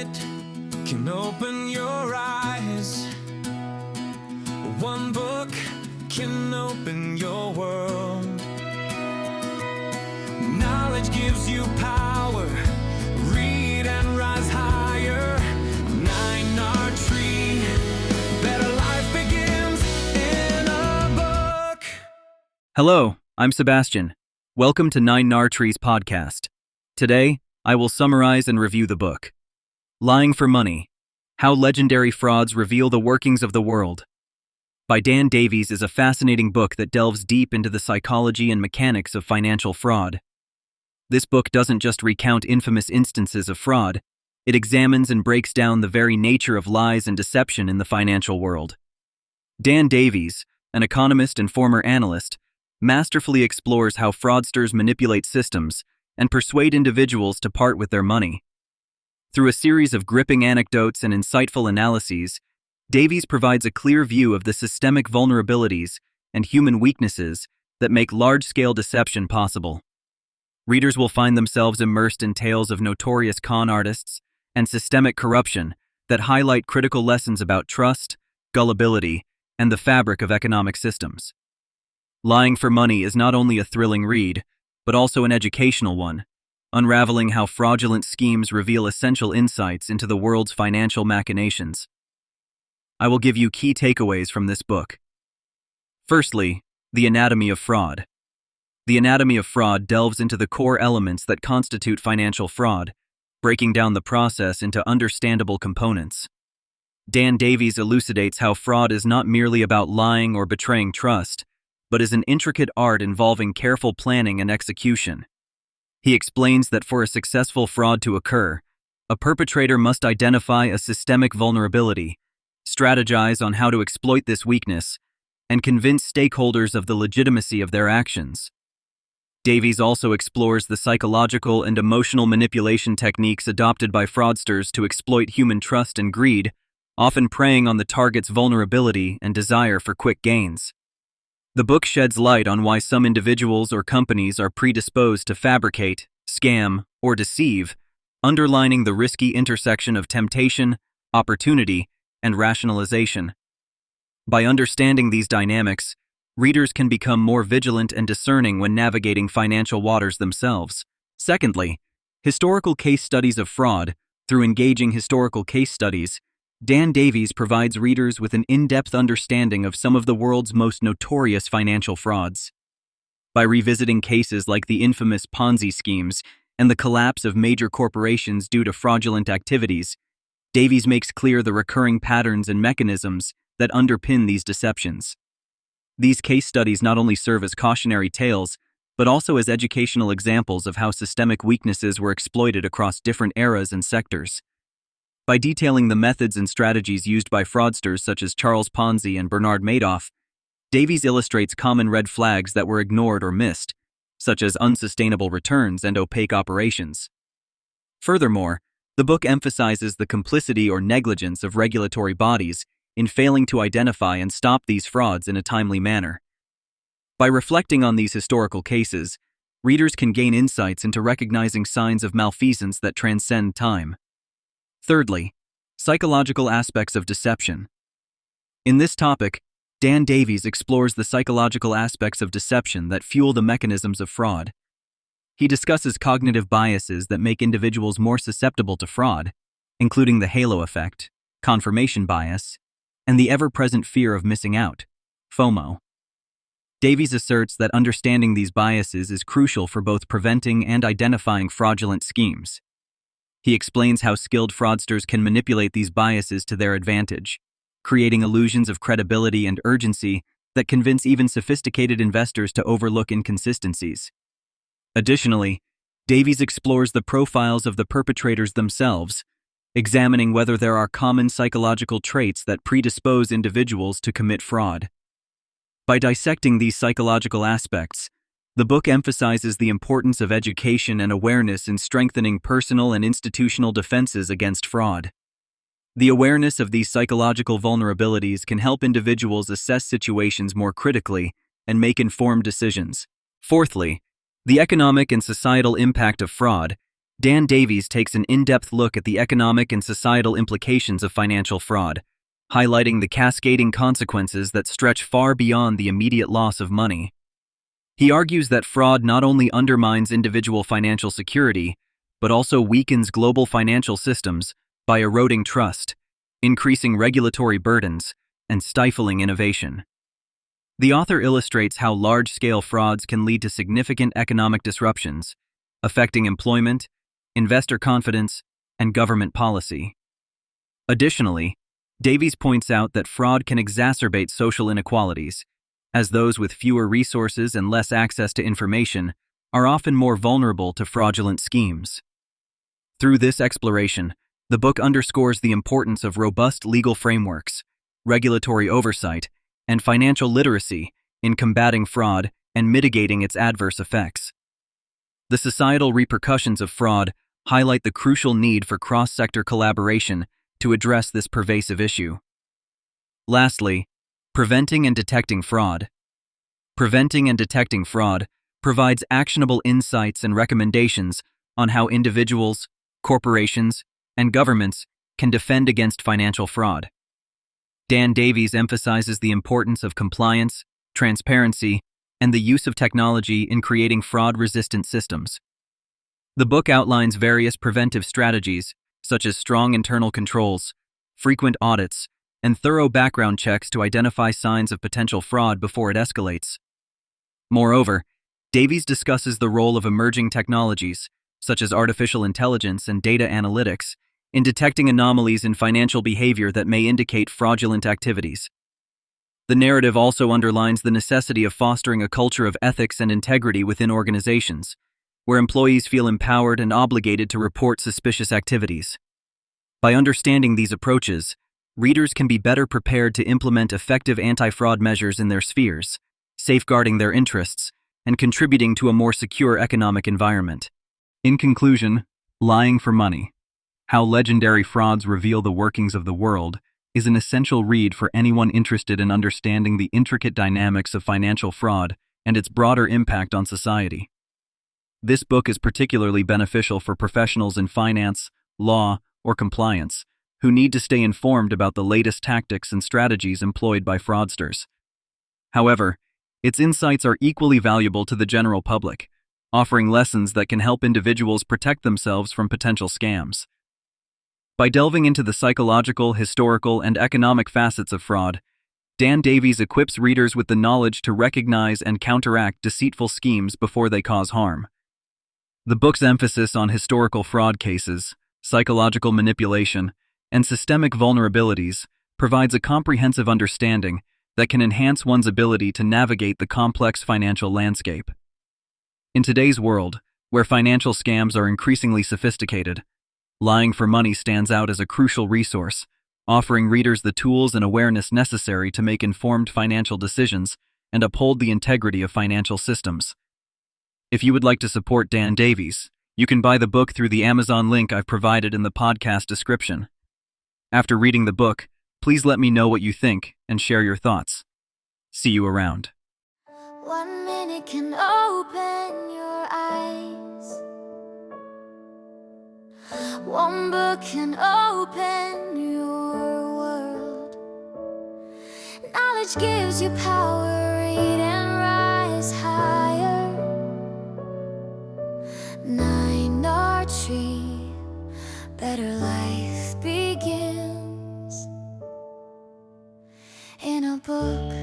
minute can open your eyes. One book can open your world. Knowledge gives you power. Read and rise higher. 9R Tree. Better life begins in a book. Hello, I'm Sebastian. Welcome to 9R Tree's podcast. Today, I will summarize and review the book, Lying for Money: How Legendary Frauds Reveal the Workings of the World, by Dan Davies is a fascinating book that delves deep into the psychology and mechanics of financial fraud. This book doesn't just recount infamous instances of fraud, it examines and breaks down the very nature of lies and deception in the financial world. Dan Davies, an economist and former analyst, masterfully explores how fraudsters manipulate systems and persuade individuals to part with their money. Through a series of gripping anecdotes and insightful analyses, Davies provides a clear view of the systemic vulnerabilities and human weaknesses that make large-scale deception possible. Readers will find themselves immersed in tales of notorious con artists and systemic corruption that highlight critical lessons about trust, gullibility, and the fabric of economic systems. Lying for Money is not only a thrilling read, but also an educational one, unraveling how fraudulent schemes reveal essential insights into the world's financial machinations. I will give you key takeaways from this book. Firstly, the anatomy of fraud. The anatomy of fraud delves into the core elements that constitute financial fraud, breaking down the process into understandable components. Dan Davies elucidates how fraud is not merely about lying or betraying trust, but is an intricate art involving careful planning and execution. He explains that for a successful fraud to occur, a perpetrator must identify a systemic vulnerability, strategize on how to exploit this weakness, and convince stakeholders of the legitimacy of their actions. Davies also explores the psychological and emotional manipulation techniques adopted by fraudsters to exploit human trust and greed, often preying on the target's vulnerability and desire for quick gains. The book sheds light on why some individuals or companies are predisposed to fabricate, scam, or deceive, underlining the risky intersection of temptation, opportunity, and rationalization. By understanding these dynamics, readers can become more vigilant and discerning when navigating financial waters themselves. Secondly, historical case studies of fraud. Through engaging historical case studies, Dan Davies provides readers with an in-depth understanding of some of the world's most notorious financial frauds. By revisiting cases like the infamous Ponzi schemes and the collapse of major corporations due to fraudulent activities, Davies makes clear the recurring patterns and mechanisms that underpin these deceptions. These case studies not only serve as cautionary tales, but also as educational examples of how systemic weaknesses were exploited across different eras and sectors. By detailing the methods and strategies used by fraudsters such as Charles Ponzi and Bernard Madoff, Davies illustrates common red flags that were ignored or missed, such as unsustainable returns and opaque operations. Furthermore, the book emphasizes the complicity or negligence of regulatory bodies in failing to identify and stop these frauds in a timely manner. By reflecting on these historical cases, readers can gain insights into recognizing signs of malfeasance that transcend time. Thirdly, psychological aspects of deception. In this topic, Dan Davies explores the psychological aspects of deception that fuel the mechanisms of fraud. He discusses cognitive biases that make individuals more susceptible to fraud, including the halo effect, confirmation bias, and the ever-present fear of missing out, FOMO. Davies asserts that understanding these biases is crucial for both preventing and identifying fraudulent schemes. He explains how skilled fraudsters can manipulate these biases to their advantage, creating illusions of credibility and urgency that convince even sophisticated investors to overlook inconsistencies. Additionally, Davies explores the profiles of the perpetrators themselves, examining whether there are common psychological traits that predispose individuals to commit fraud. By dissecting these psychological aspects, the book emphasizes the importance of education and awareness in strengthening personal and institutional defenses against fraud. The awareness of these psychological vulnerabilities can help individuals assess situations more critically and make informed decisions. Fourthly, the economic and societal impact of fraud. Dan Davies takes an in-depth look at the economic and societal implications of financial fraud, highlighting the cascading consequences that stretch far beyond the immediate loss of money. He argues that fraud not only undermines individual financial security, but also weakens global financial systems by eroding trust, increasing regulatory burdens, and stifling innovation. The author illustrates how large-scale frauds can lead to significant economic disruptions, affecting employment, investor confidence, and government policy. Additionally, Davies points out that fraud can exacerbate social inequalities, as those with fewer resources and less access to information are often more vulnerable to fraudulent schemes. Through this exploration, the book underscores the importance of robust legal frameworks, regulatory oversight, and financial literacy in combating fraud and mitigating its adverse effects. The societal repercussions of fraud highlight the crucial need for cross-sector collaboration to address this pervasive issue. Lastly, preventing and detecting fraud. Preventing and detecting fraud provides actionable insights and recommendations on how individuals, corporations, and governments can defend against financial fraud. Dan Davies emphasizes the importance of compliance, transparency, and the use of technology in creating fraud-resistant systems. The book outlines various preventive strategies, such as strong internal controls, frequent audits, and thorough background checks to identify signs of potential fraud before it escalates. Moreover, Davies discusses the role of emerging technologies, such as artificial intelligence and data analytics, in detecting anomalies in financial behavior that may indicate fraudulent activities. The narrative also underlines the necessity of fostering a culture of ethics and integrity within organizations, where employees feel empowered and obligated to report suspicious activities. By understanding these approaches, readers can be better prepared to implement effective anti-fraud measures in their spheres, safeguarding their interests and contributing to a more secure economic environment. In conclusion, Lying for Money: How Legendary Frauds Reveal the Workings of the World is an essential read for anyone interested in understanding the intricate dynamics of financial fraud and its broader impact on society. This book is particularly beneficial for professionals in finance, law, or compliance who need to stay informed about the latest tactics and strategies employed by fraudsters. However, its insights are equally valuable to the general public, offering lessons that can help individuals protect themselves from potential scams. By delving into the psychological, historical, and economic facets of fraud, Dan Davies equips readers with the knowledge to recognize and counteract deceitful schemes before they cause harm. The book's emphasis on historical fraud cases, psychological manipulation, and systemic vulnerabilities provides a comprehensive understanding that can enhance one's ability to navigate the complex financial landscape. In today's world, where financial scams are increasingly sophisticated, Lying for Money stands out as a crucial resource, offering readers the tools and awareness necessary to make informed financial decisions and uphold the integrity of financial systems. If you would like to support Dan Davies, you can buy the book through the Amazon link I've provided in the podcast description. After reading the book, please let me know what you think and share your thoughts. See you around. 1 minute can open your eyes. 1 book can open your world. Knowledge gives you power, read and rise higher. 9 Archery, better life begins in a book.